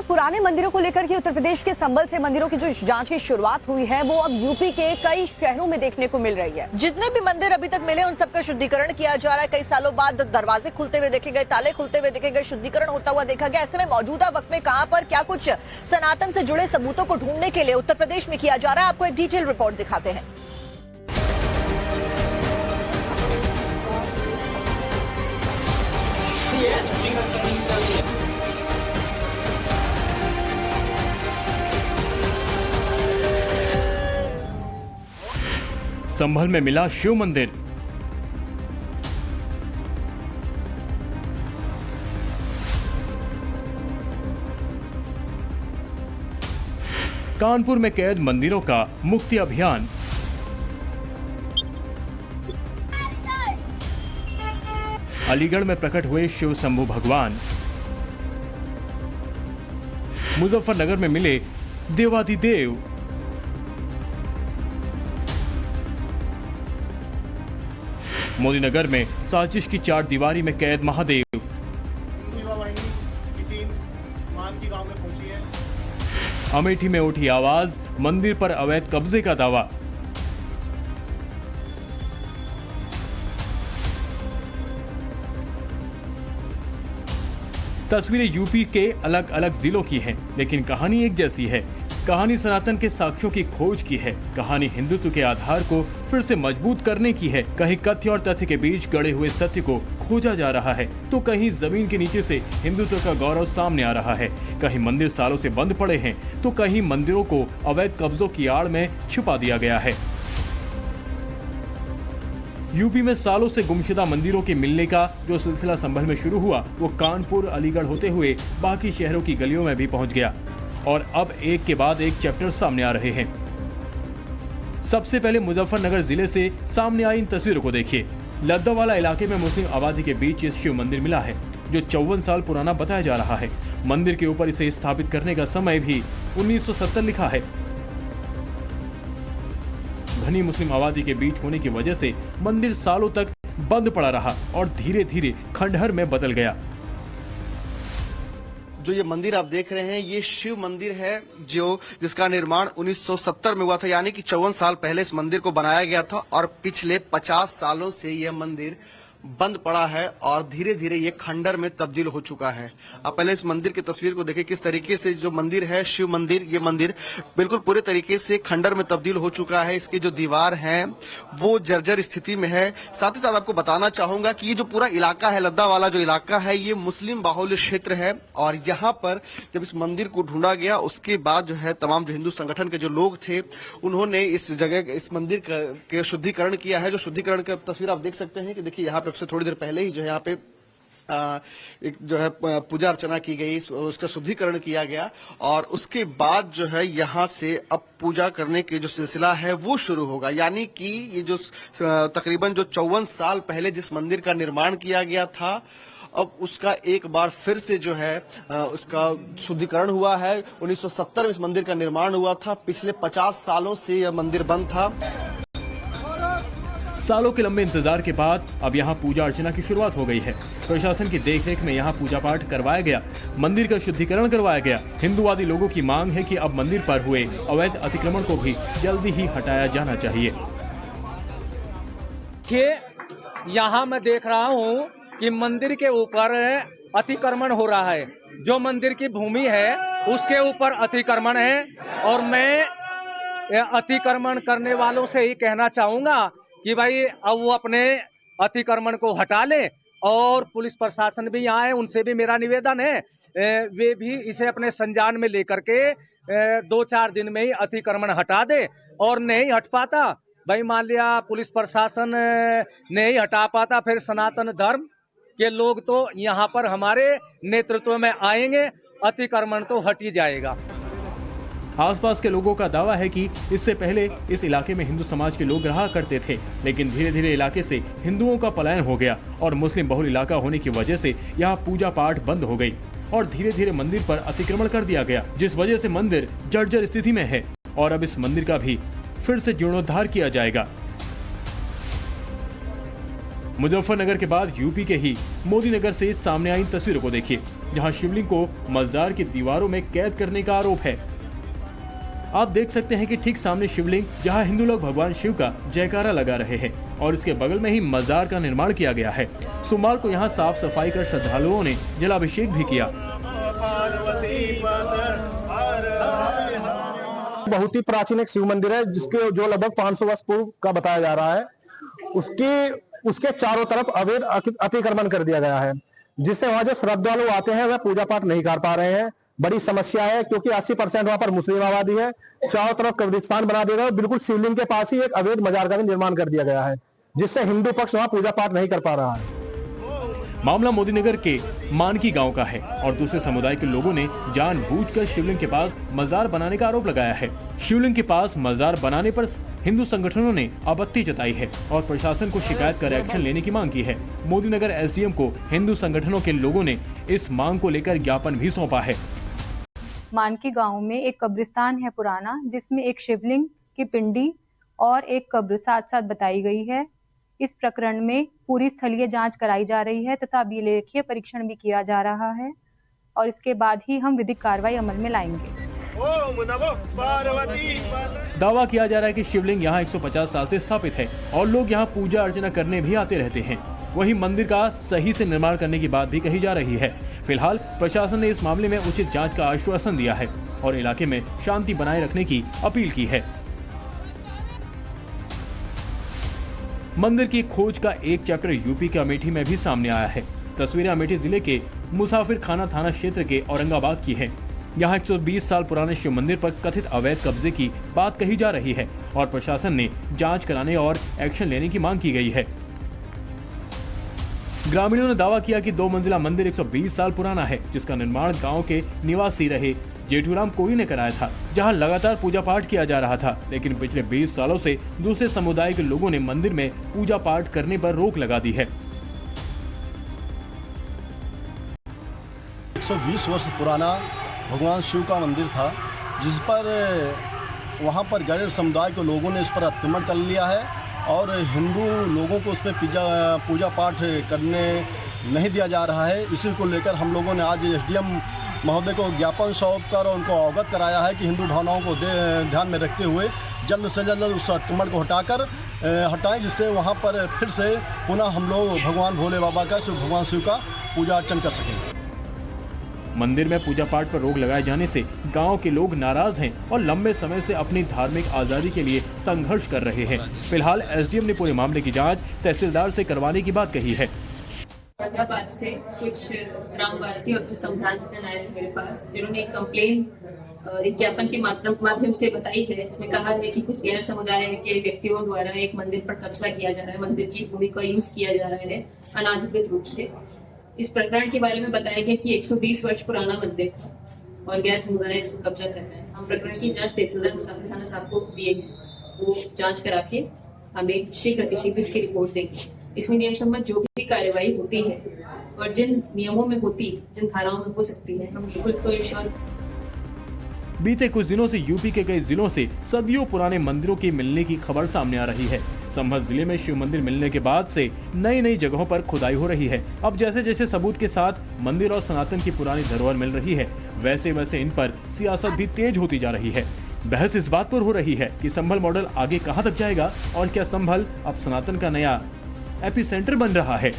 और पुराने मंदिरों को लेकर के उत्तर प्रदेश के संभल से मंदिरों की जो जांच की शुरुआत हुई है वो अब यूपी के कई शहरों में देखने को मिल रही है। जितने भी मंदिर अभी तक मिले उन सबका शुद्धिकरण किया जा रहा है। कई सालों बाद दरवाजे खुलते हुए देखे गए, ताले खुलते हुए देखे गए, शुद्धिकरण होता हुआ देखा गया। ऐसे में मौजूदा वक्त में कहां पर क्या कुछ सनातन से जुड़े सबूतों को ढूंढने के लिए उत्तर प्रदेश में किया जा रहा है, आपको एक डिटेल रिपोर्ट दिखाते हैं। संभल में मिला शिव मंदिर। कानपुर में कैद मंदिरों का मुक्ति अभियान। अलीगढ़ में प्रकट हुए शिव शंभू भगवान। मुजफ्फरनगर में मिले देवाधिदेव। मोदीनगर में साजिश की चार दीवारी में कैद महादेव। हिंदू युवा वाहिनी की टीम मानकी गांव में पहुंची है। अमेठी में उठी आवाज, मंदिर पर अवैध कब्जे का दावा। तस्वीरें यूपी के अलग अलग जिलों की हैं, लेकिन कहानी एक जैसी है। कहानी सनातन के साक्ष्यों की खोज की है। कहानी हिंदुत्व के आधार को फिर से मजबूत करने की है। कहीं कथ्य और तथ्य के बीच गड़े हुए सत्य को खोजा जा रहा है, तो कहीं जमीन के नीचे से हिंदुत्व का गौरव सामने आ रहा है। कहीं मंदिर सालों से बंद पड़े हैं, तो कहीं मंदिरों को अवैध कब्जों की आड़ में छुपा दिया गया है। यूपी में सालों से गुमशुदा मंदिरों के मिलने का जो सिलसिला संभल में शुरू हुआ, वो कानपुर, अलीगढ़ होते हुए बाकी शहरों की गलियों में भी पहुंच गया और अब एक के बाद एक चैप्टर सामने आ रहे हैं। सबसे पहले मुजफ्फरनगर जिले से सामने आई इन तस्वीरों को देखिए। लद्दावाला इलाके में मुस्लिम आबादी के बीच इस शिव मंदिर मिला है, जो 54 साल पुराना बताया जा रहा है। मंदिर के ऊपर इसे स्थापित करने का समय भी 1970 लिखा है। घनी मुस्लिम आबादी के बीच होने की वजह से मंदिर सालों तक बंद पड़ा रहा और धीरे धीरे खंडहर में बदल गया। जो ये मंदिर आप देख रहे हैं, ये शिव मंदिर है जिसका निर्माण 1970 में हुआ था, यानी कि 54 साल पहले इस मंदिर को बनाया गया था और पिछले 50 सालों से यह मंदिर बंद पड़ा है और धीरे धीरे ये खंडर में तब्दील हो चुका है। आप पहले इस मंदिर की तस्वीर को देखें, किस तरीके से जो मंदिर है शिव मंदिर, ये मंदिर बिल्कुल पूरे तरीके से खंडर में तब्दील हो चुका है। इसकी जो दीवार है वो जर्जर स्थिति में है। साथ ही साथ आपको बताना चाहूंगा कि ये जो पूरा इलाका है, लद्दावाला जो इलाका है, ये मुस्लिम बाहुल्य क्षेत्र है और यहाँ पर जब इस मंदिर को ढूंढा गया उसके बाद जो है तमाम जो हिंदू संगठन के जो लोग थे उन्होंने इस जगह इस मंदिर के शुद्धिकरण किया है। जो शुद्धिकरण की तस्वीर आप देख सकते हैं कि देखिए यहाँ पे से थोड़ी देर पहले ही जो है यहाँ पे एक जो है पूजा अर्चना की गई, उसका शुद्धिकरण किया गया और उसके बाद जो है यहाँ से अब पूजा करने के जो सिलसिला है वो शुरू होगा। यानी कि ये जो तकरीबन जो 54 साल पहले जिस मंदिर का निर्माण किया गया था, अब उसका एक बार फिर से जो है उसका शुद्धिकरण हुआ है। 1970 में इस मंदिर का निर्माण हुआ था। पिछले 50 सालों से यह मंदिर बंद था। सालों के लंबे इंतजार के बाद अब यहाँ पूजा अर्चना की शुरुआत हो गई है। प्रशासन की देखरेख में यहाँ पूजा पाठ करवाया गया, मंदिर का शुद्धिकरण करवाया गया। हिंदुवादी लोगों की मांग है कि अब मंदिर पर हुए अवैध अतिक्रमण को भी जल्दी ही हटाया जाना चाहिए। यहाँ मैं देख रहा हूँ कि मंदिर के ऊपर अतिक्रमण हो रहा है। जो मंदिर की भूमि है उसके ऊपर अतिक्रमण है और मैं अतिक्रमण करने वालों से ही कहना चाहूँगा कि भाई अब वो अपने अतिक्रमण को हटा लें और पुलिस प्रशासन भी यहाँ है, उनसे भी मेरा निवेदन है वे भी इसे अपने संज्ञान में लेकर के 2-4 दिन में ही अतिक्रमण हटा दे। और नहीं हट पाता, भाई मान लिया पुलिस प्रशासन नहीं हटा पाता, फिर सनातन धर्म के लोग तो यहाँ पर हमारे नेतृत्व में आएंगे, अतिक्रमण तो हट ही जाएगा। आसपास के लोगों का दावा है कि इससे पहले इस इलाके में हिंदू समाज के लोग रहा करते थे, लेकिन धीरे धीरे इलाके से हिंदुओं का पलायन हो गया और मुस्लिम बहुल इलाका होने की वजह से यहाँ पूजा पाठ बंद हो गई और धीरे धीरे मंदिर पर अतिक्रमण कर दिया गया, जिस वजह से मंदिर जर्जर स्थिति में है और अब इस मंदिर का भी फिर से जीर्णोद्धार किया जाएगा। मुजफ्फरनगर के बाद यूपी के ही मोदीनगर से सामने आई तस्वीरों को देखिए। जहां शिवलिंग को मजार की दीवारों में कैद करने का आरोप है। आप देख सकते हैं कि ठीक सामने शिवलिंग, जहां हिंदू लोग भगवान शिव का जयकारा लगा रहे हैं, और इसके बगल में ही मजार का निर्माण किया गया है। सोमवार को यहां साफ सफाई कर श्रद्धालुओं ने जलाभिषेक भी किया। बहुत ही प्राचीन एक शिव मंदिर है, जिसके जो लगभग 500 वर्ष पूर्व का बताया जा रहा है। उसके चारों तरफ अवैध अतिक्रमण कर दिया गया है, जिससे वहाँ जो श्रद्धालु आते हैं वह पूजा पाठ नहीं कर पा रहे हैं। बड़ी समस्या है, क्योंकि 80% वहाँ पर मुस्लिम आबादी है। चारों तरफ कब्रिस्तान बना दिया गया है। बिल्कुल शिवलिंग के पास ही एक अवैध मजार का भी निर्माण कर दिया गया है, जिससे हिंदू पक्ष वहाँ पूजा पाठ नहीं कर पा रहा है। मामला मोदीनगर के मानकी गांव का है और दूसरे समुदाय के लोगों ने जानबूझकर शिवलिंग के पास मजार बनाने का आरोप लगाया है। शिवलिंग के पास मजार बनाने पर हिंदू संगठनों ने आपत्ति जताई है और प्रशासन को शिकायत कर एक्शन लेने की मांग की है। मोदीनगर एसडीएम को हिंदू संगठनों के लोगों ने इस मांग को लेकर ज्ञापन भी सौंपा है। मानकी गांव में एक कब्रिस्तान है पुराना, जिसमें एक शिवलिंग की पिंडी और एक कब्र साथ साथ बताई गई है। इस प्रकरण में पूरी स्थलीय जांच कराई जा रही है तथा अभिलेखीय परीक्षण भी किया जा रहा है और इसके बाद ही हम विधिक कार्रवाई अमल में लाएंगे। दावा किया जा रहा है कि शिवलिंग यहां 150 साल से स्थापित है और लोग यहां पूजा अर्चना करने भी आते रहते हैं। वहीं मंदिर का सही से निर्माण करने की बात भी कही जा रही है। फिलहाल प्रशासन ने इस मामले में उचित जांच का आश्वासन दिया है और इलाके में शांति बनाए रखने की अपील की है। मंदिर की खोज का एक चैप्टर यूपी के अमेठी में भी सामने आया है। तस्वीरें अमेठी जिले के मुसाफिर खाना थाना क्षेत्र के औरंगाबाद की है। यहाँ 120 साल पुराने शिव मंदिर पर कथित अवैध कब्जे की बात कही जा रही है और प्रशासन ने जांच कराने और एक्शन लेने की मांग की गई है। ग्रामीणों ने दावा किया कि 2 मंजिला मंदिर 120 साल पुराना है, जिसका निर्माण गांव के निवासी रहे जेठूराम कोरी ने कराया था, जहां लगातार पूजा पाठ किया जा रहा था। लेकिन पिछले 20 सालों से दूसरे समुदाय के लोगों ने मंदिर में पूजा पाठ करने पर रोक लगा दी है। 120 वर्ष पुराना भगवान शिव का मंदिर था, जिस पर वहाँ पर गैर समुदाय के लोगों ने इस पर अतिक्रमण कर लिया है और हिंदू लोगों को उस पर पूजा पाठ करने नहीं दिया जा रहा है। इसी को लेकर हम लोगों ने आज एसडीएम महोदय को ज्ञापन सौंप कर उनको अवगत कराया है कि हिंदू भावनाओं को ध्यान में रखते हुए जल्द से जल्द उस अतिक्रमण को हटाएं, जिससे वहाँ पर फिर से पुनः हम लोग भगवान भोले बाबा का भगवान शिव का पूजा अर्चन कर सकें। मंदिर में पूजा पाठ पर रोक लगाए जाने से गांव के लोग नाराज हैं और लंबे समय से अपनी धार्मिक आजादी के लिए संघर्ष कर रहे हैं। फिलहाल एसडीएम ने पूरे मामले की जांच तहसीलदार से करवाने की बात कही है। औरंगाबाद से कुछ ग्रामवासी और कुछ संभ्रांत जन आए थे मेरे पास, जिन्होंने एक कंप्लेन एक ज्ञापन के माध्यम से बताई है, जिसमें कहा है कि कुछ गैर समुदाय के व्यक्तियों द्वारा एक मंदिर पर कब्जा किया जा रहा है, मंदिर की भूमि का यूज किया जा रहा है अनाधिकृत रूप से। इस प्रकरण के बारे में बताया गया कि 120 वर्ष पुराना मंदिर था और गैर समुदाय इसको कब्जा कर रहे हैं। हम प्रकरण की जांच तहसीलदार मुसाफिर खाना साहब को दिए हैं, वो जांच करा के हमें शीघ्र इसकी रिपोर्ट देंगे। इसमें नियम सम्मत जो भी कार्रवाई होती है और जिन नियमों में होती, जिन धाराओं में हो सकती है, हम बिल्कुल इसको इंश्योर। बीते कुछ दिनों से यूपी के कई जिलों से सदियों पुराने मंदिरों के मिलने की खबर सामने आ रही है। संभल जिले में शिव मंदिर मिलने के बाद से नई जगहों पर खुदाई हो रही है। अब जैसे जैसे सबूत के साथ मंदिर और सनातन की पुरानी धरोहर मिल रही है, वैसे वैसे इन पर सियासत भी तेज होती जा रही है। बहस इस बात पर हो रही है कि संभल मॉडल आगे कहां तक जाएगा और क्या संभल अब सनातन का नया एपिसेंटर बन रहा है।